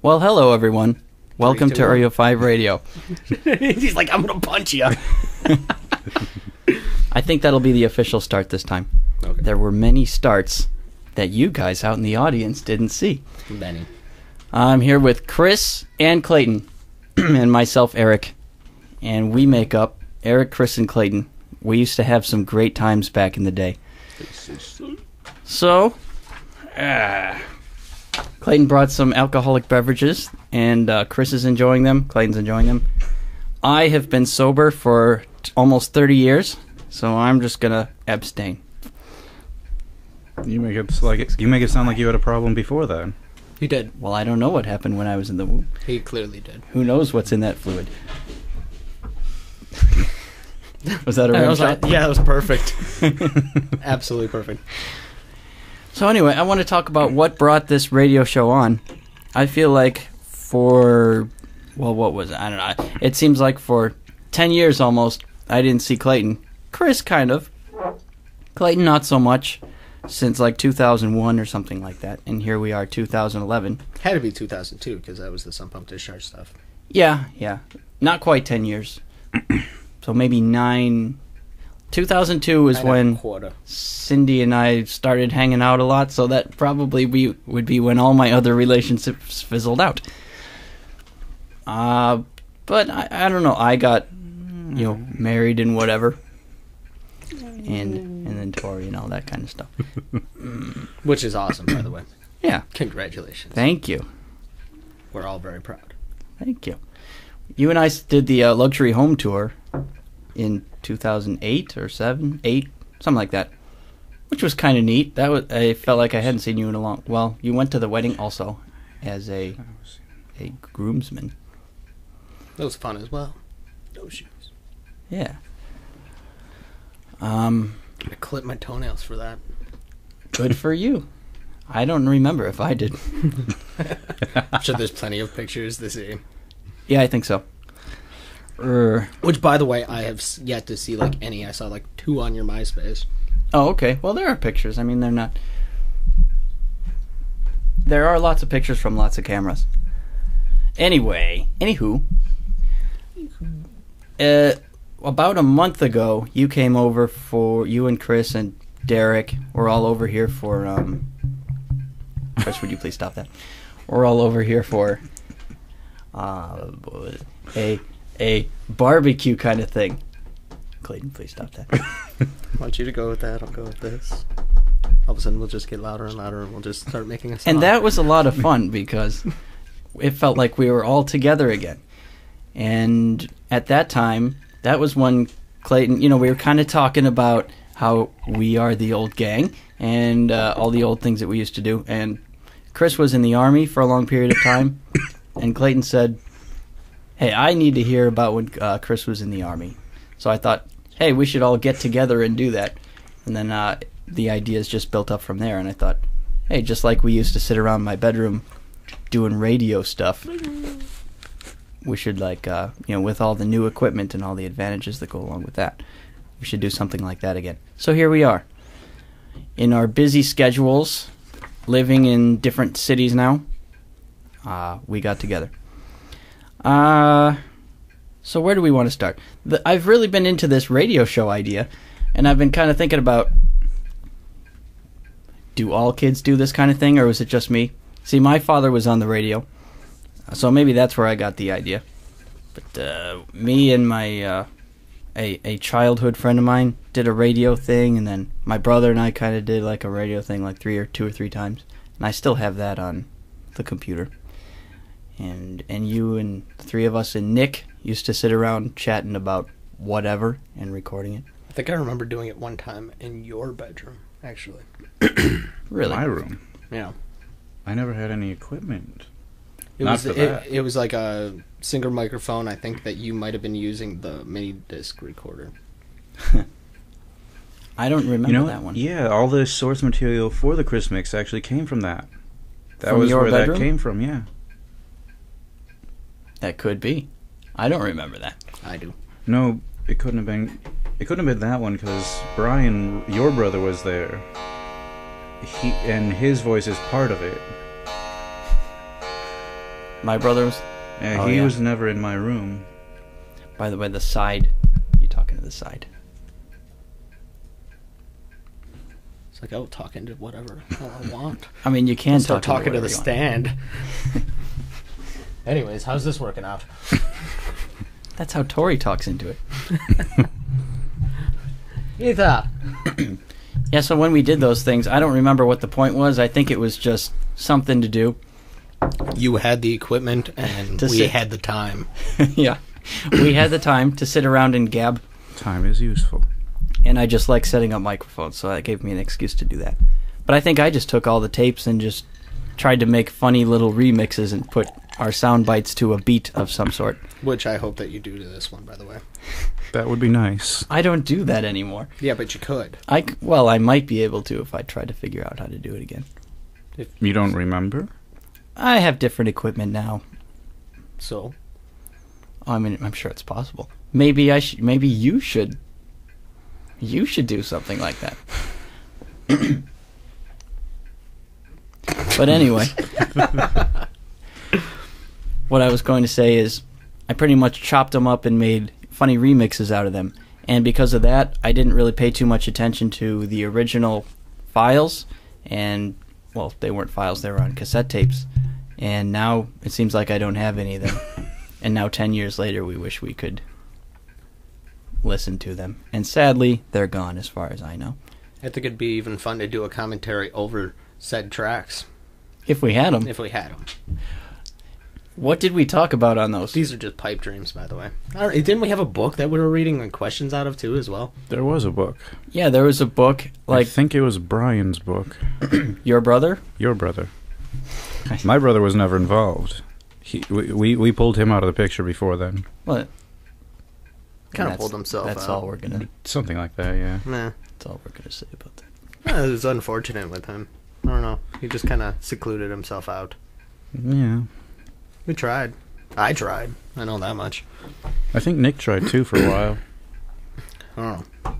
Well, hello, everyone. Welcome to eryo5 Radio. He's like, I'm going to punch you. I think that'll be the official start this time. Okay. There were many starts that you guys out in the audience didn't see. Many. I'm here with Chris and Clayton, and myself, Eric. And we make up Eric, Chris, and Clayton. We used to have some great times back in the day. So, Clayton brought some alcoholic beverages, and Chris is enjoying them. Clayton's enjoying them. I have been sober for almost 30 years, so I'm just going to abstain. You make it sound like you had a problem before that. He did. Well, I don't know what happened when I was in the womb. He clearly did. Who knows what's in that fluid? Was that a rim shot? Yeah, that was perfect. Absolutely perfect. So anyway, I want to talk about what brought this radio show on. I feel like what was it? I don't know. It seems like for 10 years almost, I didn't see Clayton. Chris, kind of. Clayton, not so much. Since like 2001 or something like that. And here we are, 2011. Had to be 2002, because that was the sump pump discharge stuff. Yeah. Not quite 10 years. So maybe 9. 2002 was when Cindy and I started hanging out a lot, so that probably would be when all my other relationships fizzled out. But I don't know. I got, married and whatever. And then Tori and all that kind of stuff. Which is awesome, by the way. Yeah. Congratulations. Thank you. We're all very proud. Thank you. You and I did the luxury home tour in 2008 or 8, something like that, which was kind of neat. I felt like I hadn't seen you in a long. Well, you went to the wedding also as a groomsman. That was fun as well. No shoes. Yeah. I clipped my toenails for that. Good for you. I don't remember if I did. I'm sure there's plenty of pictures to see. Yeah, I think so. Which, by the way, I have yet to see any. I saw 2 on your MySpace. Oh, okay. Well, there are pictures. I mean, they're not. There are lots of pictures from lots of cameras. Anywho. About a month ago, you came over you and Chris and Derek were all over here for, Chris, would you please stop that? We're all over here for, a barbecue kind of thing. Clayton, please stop that. I want you to go with that, I'll go with this. All of a sudden, we'll just get louder and louder, and we'll just start making a song. And that was a lot of fun, because it felt like we were all together again. And at that time, that was when Clayton, we were kind of talking about how we are the old gang and all the old things that we used to do. And Chris was in the Army for a long period of time. And Clayton said, hey, I need to hear about when Chris was in the Army. So I thought, hey, we should all get together and do that. And then the ideas just built up from there. And I thought, hey, just like we used to sit around my bedroom doing radio stuff, we should, with all the new equipment and all the advantages that go along with that, we should do something like that again. So here we are. In our busy schedules, living in different cities now, we got together. So where do we want to start? I've really been into this radio show idea, and I've been kind of thinking about, do all kids do this kind of thing, or was it just me? See, my father was on the radio. So maybe that's where I got the idea. But me and my a childhood friend of mine did a radio thing, and then my brother and I kind of did a radio thing 2 or 3 times. And I still have that on the computer. And you and the 3 of us and Nick used to sit around chatting about whatever and recording it. I think I remember doing it one time in your bedroom, actually. Really? My room? Yeah. I never had any equipment. It was like a single microphone. I think that you might have been using the mini disc recorder. I don't remember that one. Yeah, all the source material for the Chris mix actually came from that. That from was your where bedroom? That came from, yeah. That could be. I don't remember that. I do. No, it couldn't have been. It couldn't have been that one because Brian, your brother, was there. And his voice is part of it. My brother was... Yeah, he was never in my room. By the way, the side. You talking to the side? It's like, oh, talking to whatever the hell I want. I mean, you can start talk talking to the stand. Anyways, how's this working out? That's how Tori talks into it. Ethan. Yeah, so when we did those things, I don't remember what the point was. I think it was just something to do. You had the equipment, and we had the time. Yeah. We had the time to sit around and gab. Time is useful. And I just like setting up microphones, so that gave me an excuse to do that. But I think I just took all the tapes and just tried to make funny little remixes and put our sound bites to a beat of some sort. Which I hope that you do to this one, by the way. That would be nice. I don't do that anymore. Yeah, but you could. Well, I might be able to if I try to figure out how to do it again. You don't remember? I have different equipment now. So? I mean, I'm sure it's possible. Maybe maybe you should. You should do something like that. But anyway, what I was going to say is I pretty much chopped them up and made funny remixes out of them. And because of that, I didn't really pay too much attention to the original files. And, well, they weren't files, they were on cassette tapes. And now it seems like I don't have any of them. And now 10 years later, we wish we could listen to them. And sadly, they're gone as far as I know. I think it'd be even fun to do a commentary over said tracks. If we had them. If we had them. What did we talk about on those? These are just pipe dreams, by the way. Didn't we have a book that we were reading questions out of, too, as well? There was a book. Yeah, there was a book. I think it was Brian's book. Your brother? Your brother. My brother was never involved. We pulled him out of the picture before then. What? Kind of pulled himself out. That's all we're going to... Something like that, yeah. Nah. That's all we're going to say about that. It was unfortunate with him. I don't know. He just kind of secluded himself out. Yeah. We tried. I tried. I know that much. I think Nick tried too for a while. I don't know.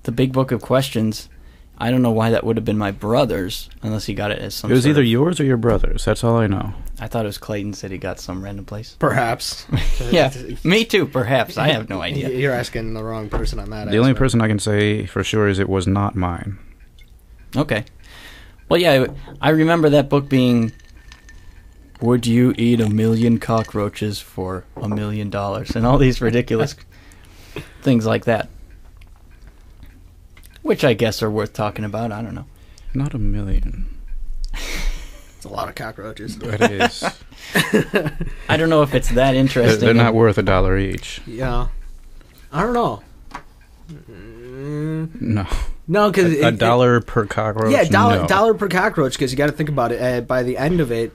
The big book of questions, I don't know why that would have been my brother's, unless he got it as some It was either yours or your brother's. That's all I know. I thought it was Clayton said he got some random place. Perhaps. Yeah, me too, perhaps. I have no idea. You're asking the wrong person on that. The only person I can say for sure is it was not mine. Okay. Well, yeah, I remember that book being, would you eat 1 million cockroaches for $1 million? And all these ridiculous things like that. Which I guess are worth talking about. I don't know. Not 1 million. It's a lot of cockroaches. It is. I don't know if it's that interesting. They're not worth $1 each. Yeah. I don't know. No. No, because a dollar per cockroach. Yeah, no. dollar per cockroach. Because you got to think about it. By the end of it,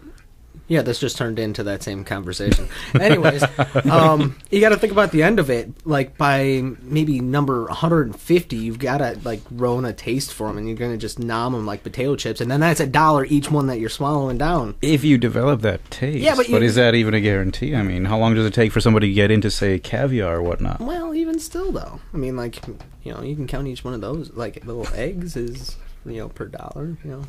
yeah, this just turned into that same conversation. Anyways, you got to think about the end of it. Like by maybe number 150, you've got to like ruin a taste for them, and you're gonna just nom them like potato chips, and then that's $1 each one that you're swallowing down. If you develop that taste, yeah, but is that even a guarantee? I mean, how long does it take for somebody to get into, say, caviar or whatnot? Well, even still, though, I mean, like, you know, you can count each one of those. Like little eggs is, you know, per $1. You know.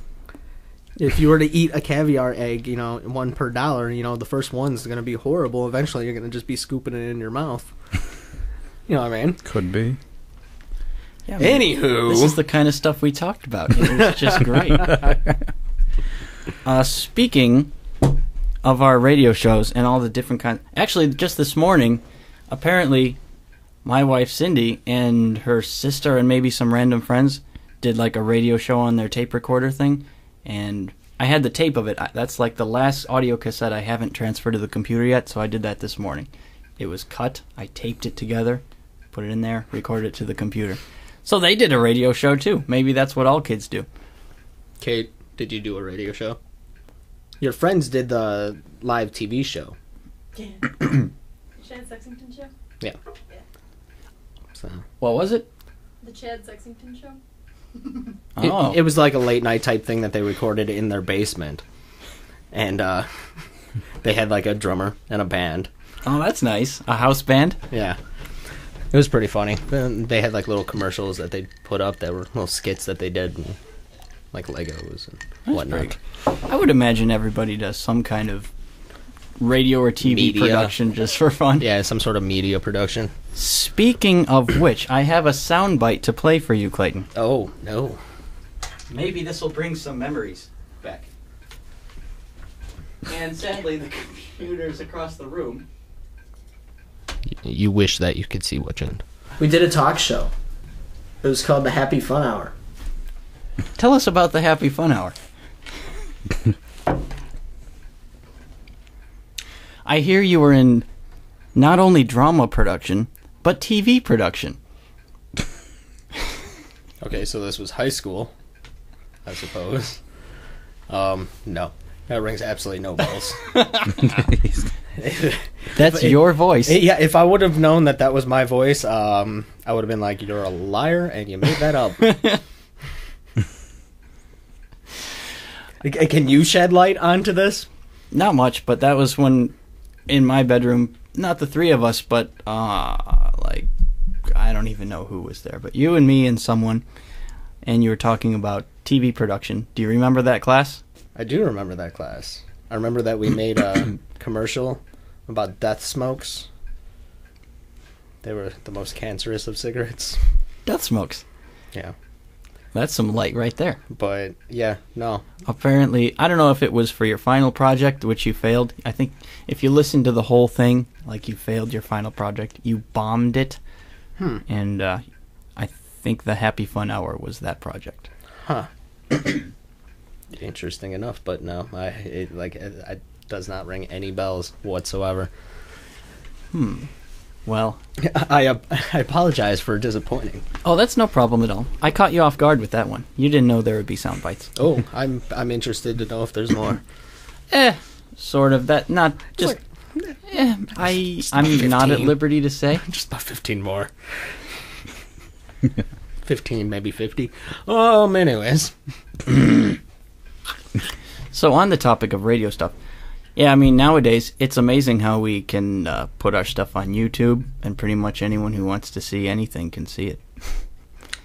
If you were to eat a caviar egg, you know, one per $1, you know, the first one's going to be horrible. Eventually, you're going to just be scooping it in your mouth. You know what I mean? Could be. Yeah, I mean, anywho. This is the kind of stuff we talked about. It's just great. Speaking of our radio shows and all the different kinds... Actually, just this morning, apparently, my wife Cindy and her sister and maybe some random friends did like a radio show on their tape recorder thing. And I had the tape of it. That's like the last audio cassette I haven't transferred to the computer yet, so I did that this morning. It was cut. I taped it together, put it in there, recorded it to the computer. So they did a radio show, too. Maybe that's what all kids do. Kate, did you do a radio show? Your friends did the live TV show. Yeah. The Chad Sexington show? Yeah. So. What was it? The Chad Sexington show? Oh. It was like a late night type thing that they recorded in their basement. And they had like a drummer and a band. Oh, that's nice. A house band? Yeah. It was pretty funny. They had like little commercials that they put up that were little skits that they did, like Legos and whatnot. I would imagine everybody does some kind of radio or TV Media. production just for fun. Yeah, some sort of media production. Speaking of which, I have a soundbite to play for you, Clayton. Oh, no. Maybe this will bring some memories back. And sadly, the computer's across the room. You wish that you could see what's in. We did a talk show. It was called the Happy Fun Hour. Tell us about the Happy Fun Hour. I hear you were in not only drama production, but TV production. Okay, so this was high school, I suppose. No. That rings absolutely no bells. That's your voice. Yeah, if I would have known that that was my voice, I would have been like, you're a liar and you made that up. Can you shed light onto this? Not much, but that was when, in my bedroom, not the three of us, but, like, I don't even know who was there, but you and me and someone, and you were talking about TV production. Do you remember that class? I do remember that class. I remember that we made a commercial about death smokes. They were the most cancerous of cigarettes. Death smokes. Yeah. That's some light right there. But, yeah, no. Apparently, I don't know if it was for your final project, which you failed. I think if you listen to the whole thing, like you failed your final project, you bombed it. And I think the Happy Fun Hour was that project. Huh. Interesting enough, but no. It does not ring any bells whatsoever. Well, I apologize for disappointing. oh, that's no problem at all. I caught you off guard with that one. You didn't know there would be sound bites. Oh, I'm interested to know if there's more. Sort of. That not just. I'm not at 15. liberty to say. Just about 15 more. 15, maybe 50. Anyways. So on the topic of radio stuff, yeah, I mean, nowadays, it's amazing how we can put our stuff on YouTube, and pretty much anyone who wants to see anything can see it.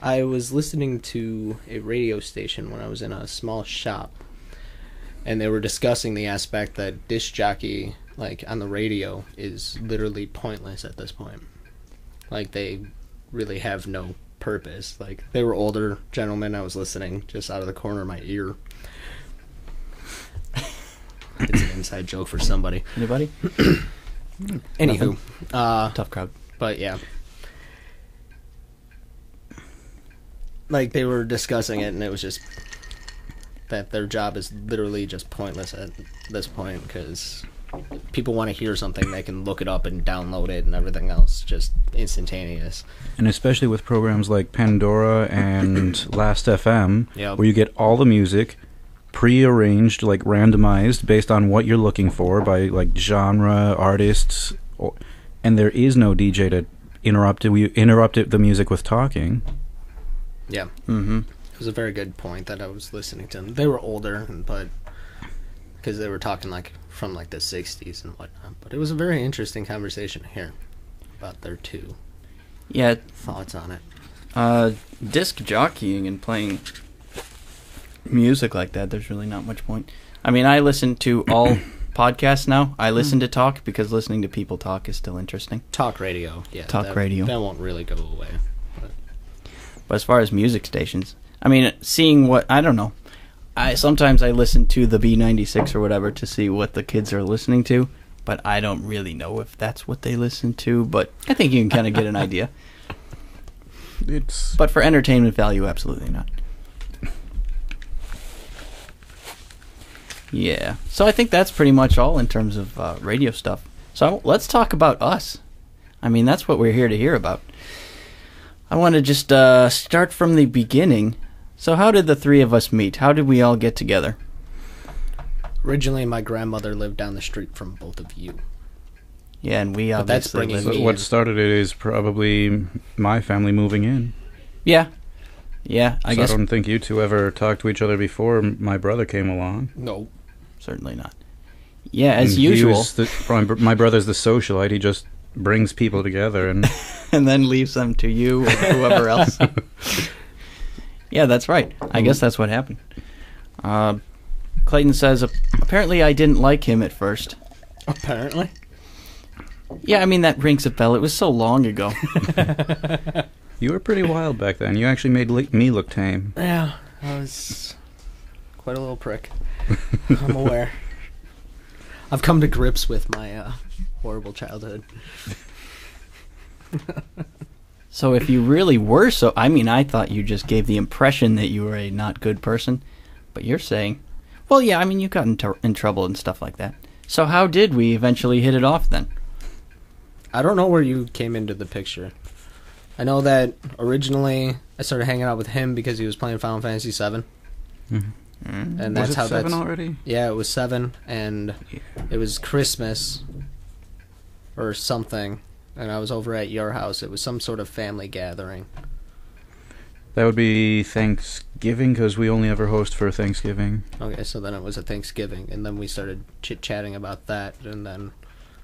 I was listening to a radio station when I was in a small shop, and they were discussing the aspect that disc jockey, like, on the radio is literally pointless at this point. Like, they really have no purpose. Like, they were older gentlemen. I was listening just out of the corner of my ear. It's an inside joke for somebody. Anybody? Anywho, Tough crowd. but yeah, like they were discussing it, and it was just that their job is literally just pointless at this point because people want to hear something, they can look it up and download it, and everything else just instantaneous. And especially with programs like Pandora and Last FM, Yep. where you get all the music pre-arranged, like randomized based on what you're looking for by like genre, artists, and there is no DJ to interrupt the music with talking. Yeah. Mm-hmm. It was a very good point that I was listening to them. They were older, but because they were talking like from like the 60s and whatnot. But it was a very interesting conversation to hear about their two Yeah, thoughts on it. disc jockeying and playing music like that, there's really not much point. I mean, I listen to all podcasts now. I listen to talk because listening to people talk is still interesting. Talk radio, yeah. Talk radio. That won't really go away. But as far as music stations, I mean, seeing what, I don't know. Sometimes I listen to the B96 or whatever to see what the kids are listening to, but I don't really know if that's what they listen to, but I think you can kind of get an idea. But for entertainment value, absolutely not. Yeah. So I think that's pretty much all in terms of radio stuff. So let's talk about us. I mean, that's what we're here to hear about. I want to just start from the beginning. So how did the three of us meet? How did we all get together? Originally, my grandmother lived down the street from both of you. Yeah, and we But that's obviously bringing live- me- What started it is probably my family moving in. Yeah. Yeah, I So guess I don't think you two ever talked to each other before my brother came along. No. certainly not. Yeah, as And he usual. was my brother's the socialite. He just brings people together and And then leaves them to you or whoever else. Yeah, that's right. I guess that's what happened. Clayton says, apparently I didn't like him at first. Apparently. Yeah, I mean, that rings a bell. It was so long ago. You were pretty wild back then. You actually made me look tame. Yeah, I was quite a little prick. I'm aware. I've come to grips with my horrible childhood. So if you really were so... I mean, I thought you just gave the impression that you were a not good person. But you're saying... Well, yeah, I mean, you got in trouble and stuff like that. So how did we eventually hit it off then? I don't know where you came into the picture. I know that originally I started hanging out with him because he was playing Final Fantasy VII. Mm-hmm. And that's was it how 7 that's... already? Yeah, it was 7, and it was Christmas or something, and I was over at your house. It was some sort of family gathering. That would be Thanksgiving, because we only ever host for Thanksgiving. Okay, so then it was a Thanksgiving, and then we started chit-chatting about that, and then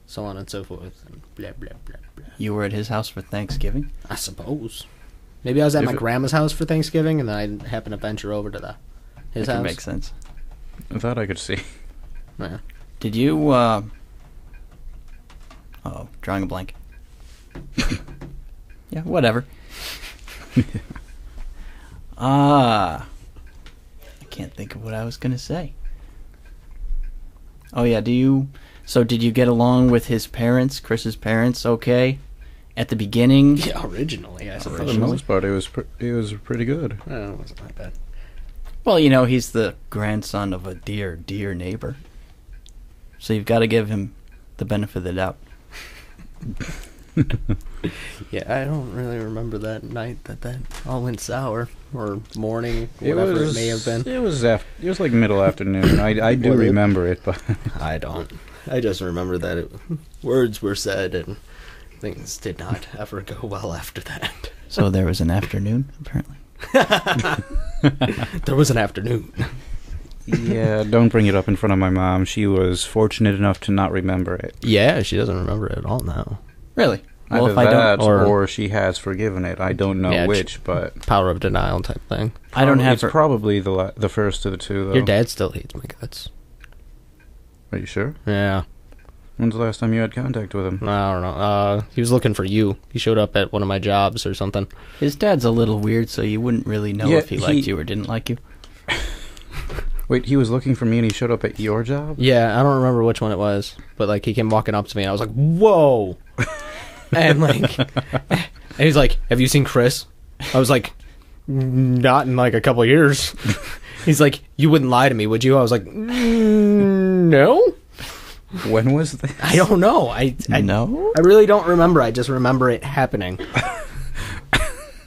so on and so forth, and blah, blah, blah, blah. You were at his house for Thanksgiving? I suppose. Maybe I was at my If it- grandma's house for Thanksgiving, and then I happened to venture over to his That house. makes sense. That I could see. Yeah. Did you, oh, drawing a blank. Yeah, whatever. I can't think of what I was going to say. Oh, yeah, so did you get along with his parents, Chris's parents, okay? At the beginning? Yeah, originally, I For suppose. the most part, it was pretty good. It wasn't that bad. Well, you know, he's the grandson of a dear, dear neighbor. So you've got to give him the benefit of the doubt. Yeah, I don't really remember that night that all went sour, or morning, It whatever it may have been. It was like middle afternoon. I do Was it? remember it, but I don't. I just remember that words were said and things did not ever go well after that. So there was an afternoon, apparently. There was an afternoon. yeah, don't bring it up in front of my mom. She was fortunate enough to not remember it. Yeah, she doesn't remember it at all now. Really? Well, Either if I that, don't, or she has forgiven it. I don't know Yeah, which, but Power of denial type thing. I don't have It's her. probably the first of the two, though. Your dad still hates my guts. Are you sure? Yeah. When's the last time you had contact with him? I don't know. He was looking for you. He showed up at one of my jobs or something. His dad's a little weird, so you wouldn't really know Yeah, if he liked you or didn't like you. Wait, he was looking for me and he showed up at your job? Yeah, I don't remember which one it was, but like he came walking up to me and I was like, "Whoa!" and like, and he's like, "Have you seen Chris?" I was like, "Not in like a couple of years." He's like, "You wouldn't lie to me, would you?" I was like, "No." When was this? I don't know. I No? I really don't remember. I just remember it happening.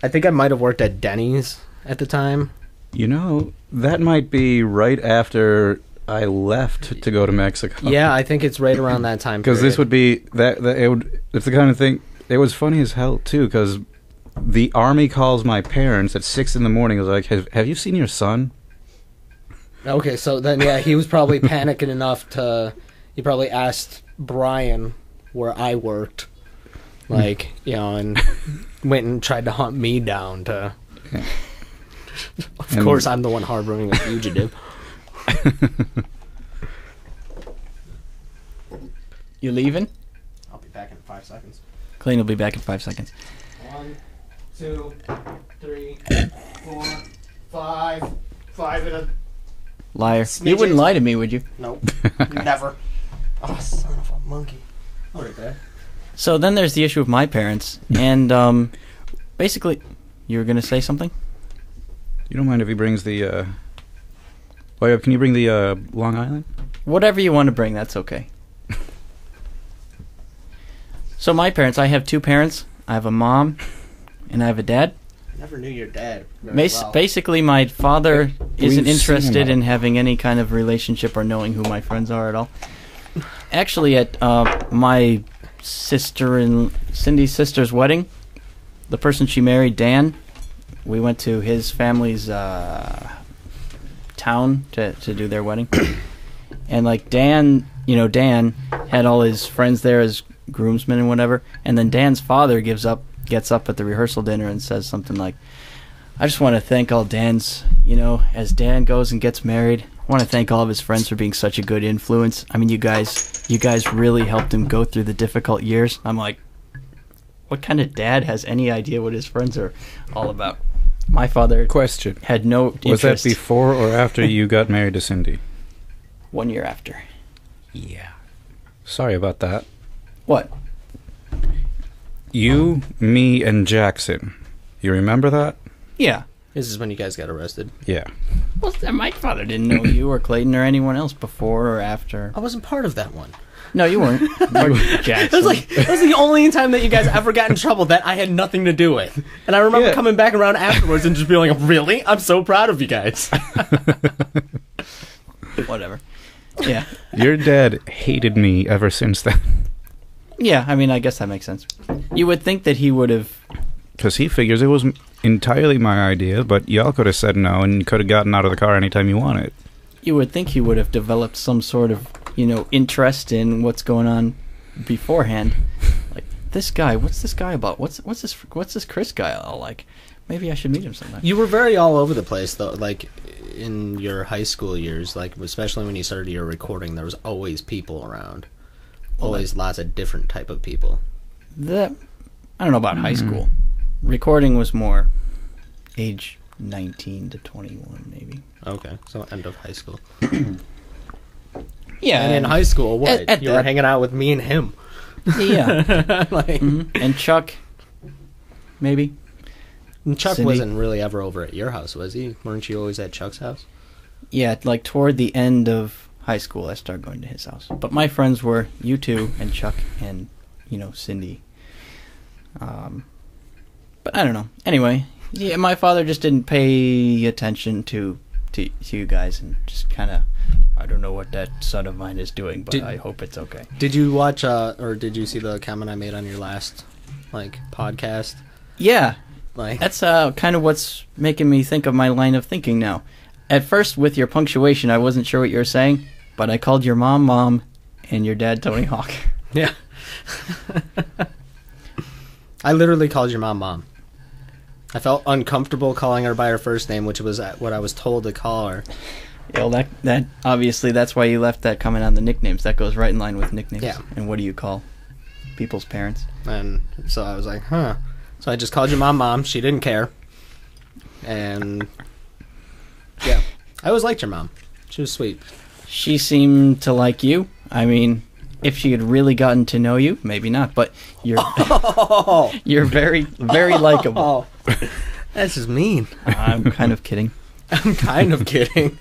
I think I might have worked at Denny's at the time. You know, that might be right after I left to go to Mexico. Yeah, I think it's right around that time. Because this would be it's the kind of thing. It was funny as hell too. Because the army calls my parents at 6 a.m. It was like, "Have you seen your son?" Okay, so then yeah, he was probably panicking enough to. He probably asked Brian where I worked, like and went and tried to hunt me down to. Yeah. Of course, I'm the one harboring a fugitive. You leaving? I'll be back in 5 seconds. Clayton will be back in 5 seconds. 1, 2, 3, 4, 5. 5 and a... Liar. Smidges. You wouldn't lie to me, would you? Nope. Never. Oh, son of a monkey. All right, there. So then there's the issue of my parents. And basically, you were going to say something? You don't mind if he brings the? Can you bring the Long Island? Whatever you want to bring, that's okay. So my parents, I have two parents. I have a mom, and I have a dad. I never knew your dad very well. Basically, my father isn't We've seen interested him. in having any kind of relationship or knowing who my friends are at all. Actually, at my sister and Cindy's sister's wedding, the person she married, Dan, we went to his family's town to do their wedding. And like Dan had all his friends there as groomsmen and whatever. And then Dan's father gets up at the rehearsal dinner and says something like, "I just want to thank all Dan's, as Dan goes and gets married, want to thank all of his friends for being such a good influence. I mean, you guys really helped him go through the difficult years. I'm like, what kind of dad has any idea what his friends are all about? My father Question. had no interest. Was that before or after you got married to Cindy? 1 year after. Yeah. Sorry about that. What? You, me, and Jackson. You remember that? Yeah. This is when you guys got arrested. Yeah. Well, my father didn't know you or Clayton or anyone else before or after. I wasn't part of that one. No, you weren't. Jackson. That was the only time that you guys ever got in trouble that I had nothing to do with. And I remember coming back around afterwards and just being like, really? I'm so proud of you guys. Whatever. Yeah. Your dad hated me ever since then. Yeah, I mean, I guess that makes sense. You would think that he would have... Because he figures it was entirely my idea, but y'all could have said no and could have gotten out of the car anytime you wanted. You would think he would have developed some sort of, interest in what's going on beforehand. Like, this guy, what's this guy about? What's this Chris guy all like? Maybe I should meet him sometime. You were very all over the place, though. Like, in your high school years, like, especially when you started your recording, there was always people around. Always lots of different type of people. I don't know about high school. Recording was more age 19 to 21, maybe. Okay, so end of high school. Yeah. And in high school, what? At You were hanging out with me and him. Yeah. Like, And Chuck, maybe. and Chuck Cindy. wasn't really ever over at your house, was he? Weren't you always at Chuck's house? Yeah, like toward the end of high school, I started going to his house. But my friends were you two and Chuck and, Cindy. But I don't know. Anyway, yeah, my father just didn't pay attention to you guys and just kind of, I don't know what that son of mine is doing, but I hope it's okay. Did you watch, or did you see the comment I made on your last, podcast? Yeah, Like, that's kind of what's making me think of my line of thinking now. At first, with your punctuation, I wasn't sure what you were saying, but I called your mom, Mom, and your dad, Tony Hawk. yeah. I literally called your mom, Mom. I felt uncomfortable calling her by her first name, which was what I was told to call her. Yeah, well, that obviously that's why you left that comment on the nicknames. That goes right in line with nicknames. Yeah. And what do you call people's parents? And so I was like, huh. So I just called your mom, Mom. She didn't care. And, yeah. I always liked your mom. She was sweet. She seemed to like you. I mean, if she had really gotten to know you, maybe not. But you're you're very, very likable. That's just mean. I'm kind of kidding. I'm kind of kidding.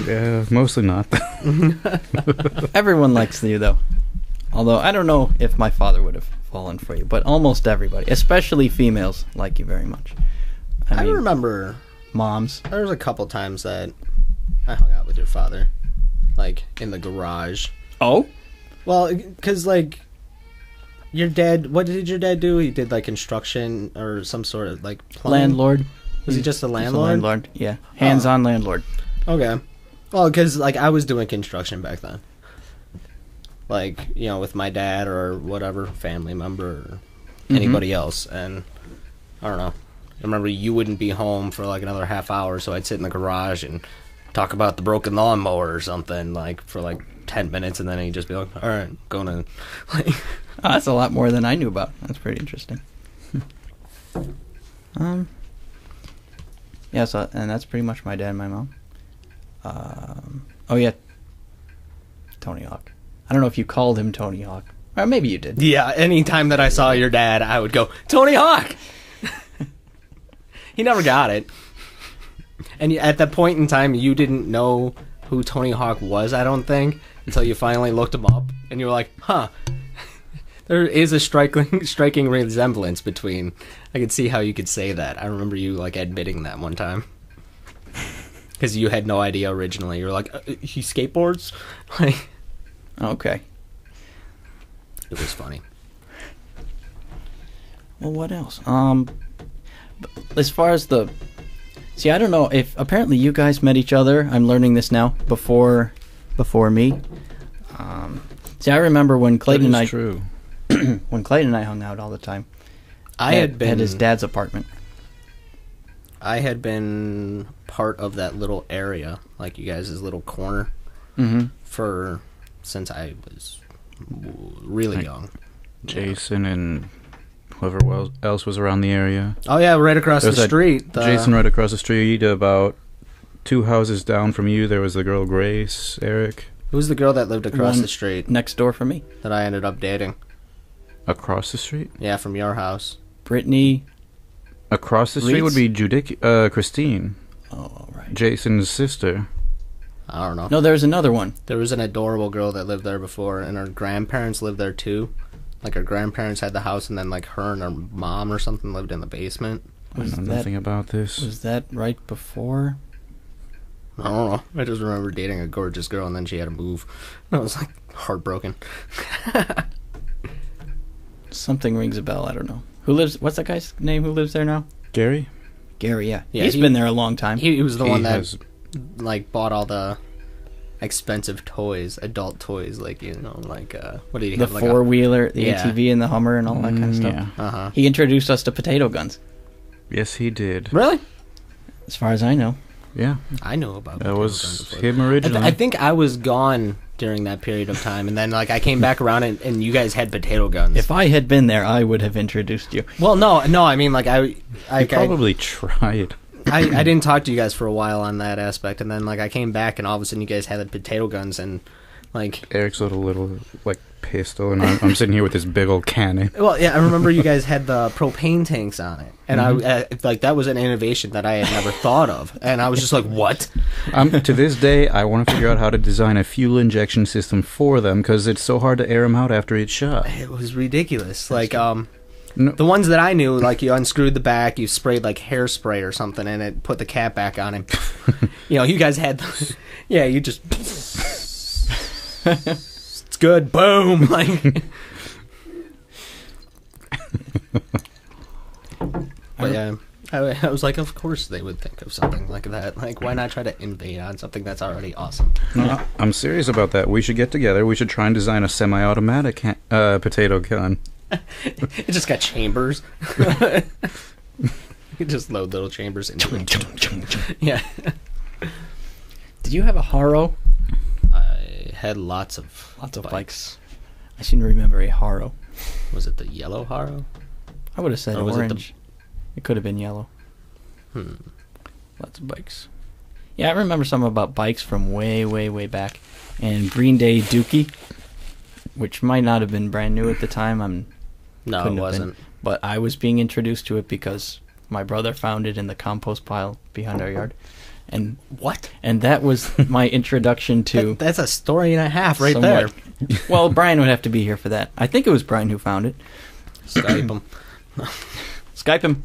Yeah, mostly not. Everyone likes you, though. Although, I don't know if my father would have fallen for you. But almost everybody, especially females, like you very much. I mean, remember moms. there was a couple times that I hung out with your father. In the garage. Oh? Well, because, your dad, what did your dad do? He did, construction or some sort of, plumbing? Landlord. Was he just a He's landlord? landlord, yeah. Hands-on landlord. Okay. Well, because, I was doing construction back then. With my dad or whatever family member or anybody else. And, I don't know. I remember you wouldn't be home for, another half hour, so I'd sit in the garage and talk about the broken lawnmower or something, for 10 minutes, and then he'd just be like, all right, going to, That's a lot more than I knew about. That's pretty interesting. Yeah, so, and that's pretty much my dad and my mom. Oh, yeah. Tony Hawk. I don't know if you called him Tony Hawk. Or maybe you did. Yeah, anytime that I saw your dad, I would go, Tony Hawk! He never got it. And at that point in time, you didn't know who Tony Hawk was, I don't think, until you finally looked him up, and you were like, huh. There is a striking resemblance between... I could see how you could say that. I remember you, admitting that one time. Because you had no idea originally. You were like, he skateboards? Okay. It was funny. Well, what else? As far as the... See, I don't know if... Apparently you guys met each other. I'm learning this now. Before me. See, I remember when Clayton and I... true. When Clayton and I hung out all the time. I had been... At his dad's apartment. I had been part of that little area, like you guys' little corner, since I was really young. Jason and whoever else was around the area. Oh yeah, right across the street. Jason right across the street, about 2 houses down from you. There was the girl Grace, Eric. Who was the girl that lived across the street next door from me that I ended up dating? Across the street? Yeah, from your house. Brittany. Across the street would be Christine. Oh, all right. Jason's sister. I don't know. No, there was another one. There was an adorable girl that lived there before, and her grandparents lived there too. Like, her grandparents had the house, and then, like, her and her mom or something lived in the basement. I know nothing about this. Was that right before? I don't know. I just remember dating a gorgeous girl, and then she had to move. And I was, like, heartbroken. Something rings a bell. I don't know. What's that guy's name who lives there now? Gary? Gary, yeah. He's been there a long time. He was the one that, like, bought all the expensive toys, adult toys, like, you know, like, what did he have? The four-wheeler, the ATV and the Hummer and all that kind of stuff. Yeah. Uh-huh. He introduced us to potato guns. Yes, he did. Really? As far as I know. Yeah. I know about that. Was him originally. I think I was gone during that period of time, and then, like, I came back around, and you guys had potato guns. If I had been there, I would have introduced you. Well, no, I mean, like, I probably tried. I didn't talk to you guys for a while on that aspect, and then, like, I came back, and all of a sudden you guys had the potato guns, and, like... Eric's got a little, like, pistol, and I'm sitting here with this big old cannon. Well, yeah, I remember you guys had the propane tanks on it, and I like, that was an innovation that I had never thought of, and I was just like, what? To this day, I want to figure out how to design a fuel injection system for them, because it's so hard to air them out after each shot. It was ridiculous. Like, the ones that I knew, like, you unscrewed the back, you sprayed, like, hairspray or something, and it put the cap back on, and, you know, you guys had... yeah, you just... it's good, boom! Like... But, yeah, I was like, of course they would think of something like that. Like, why not try to innovate on something that's already awesome? No, I'm serious about that. We should get together. We should try and design a semi-automatic potato gun. It just got chambers. You just load little chambers into it. Yeah. Did you have a Haro? I had lots of bikes. I seem to remember a Haro. Was it the yellow Haro? I would have said or was orange. It could have been yellow. Lots of bikes. Yeah, I remember something about bikes from way, way, way back. And Green Day Dookie, which might not have been brand new at the time. No, it wasn't. But I was being introduced to it because my brother found it in the compost pile behind our yard. And what? And that was my introduction to... That's a story and a half right there. Well, Brian would have to be here for that. I think it was Brian who found it. Skype him. Skype him.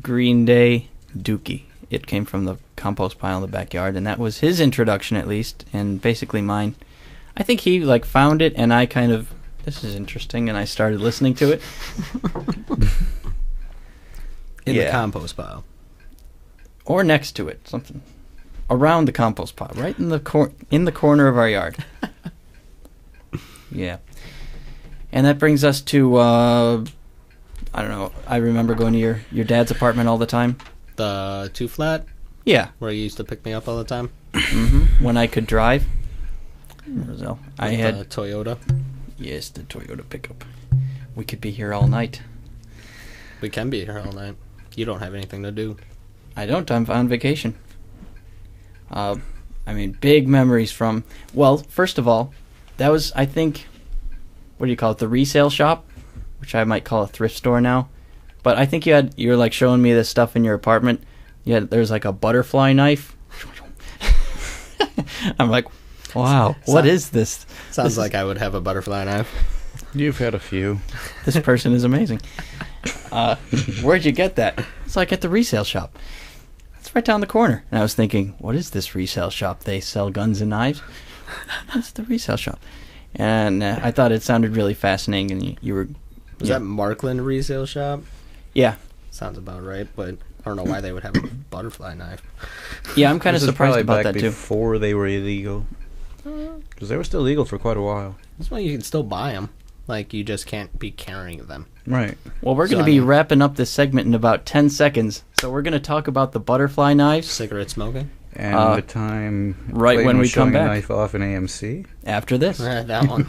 Green Day Dookie. It came from the compost pile in the backyard, and that was his introduction at least, and basically mine. I think he, like, found it, and I kind of... This is interesting, and I started listening to it. In the compost pile. Or next to it, something. Around the compost pile, right in the corner of our yard. Yeah. And that brings us to, I don't know, I remember going to your dad's apartment all the time. The 2-flat? Yeah. Where you used to pick me up all the time? Mm-hmm. When I could drive. I had a Toyota. Yes, the Toyota pickup. We could be here all night. We can be here all night. You don't have anything to do. I don't. I'm on vacation. I mean, big memories from... Well, first of all, that was, I think... What do you call it? The resale shop? Which I might call a thrift store now. But I think you were, like, showing me this stuff in your apartment. There's, like, a butterfly knife. I'm like, wow, what is this? Sounds like I would have a butterfly knife. You've had a few. This person is amazing. Where'd you get that? It's like at the resale shop. It's right down the corner. And I was thinking, what is this resale shop? They sell guns and knives? That's the resale shop. And I thought it sounded really fascinating. And you were... Was that Markland resale shop? Yeah. Sounds about right, but I don't know why they would have a butterfly knife. Yeah, I'm kind of surprised about that, too. Before they were illegal. Because they were still legal for quite a while. That's why you can still buy them. Like, you just can't be carrying them. Right. Well, we're going So, to be I mean- wrapping up this segment in about 10 seconds. So we're going to talk about the butterfly knives Cigarette smoking? And the time right Clayton when was we come showing a back. knife off in AMC. after this. That one.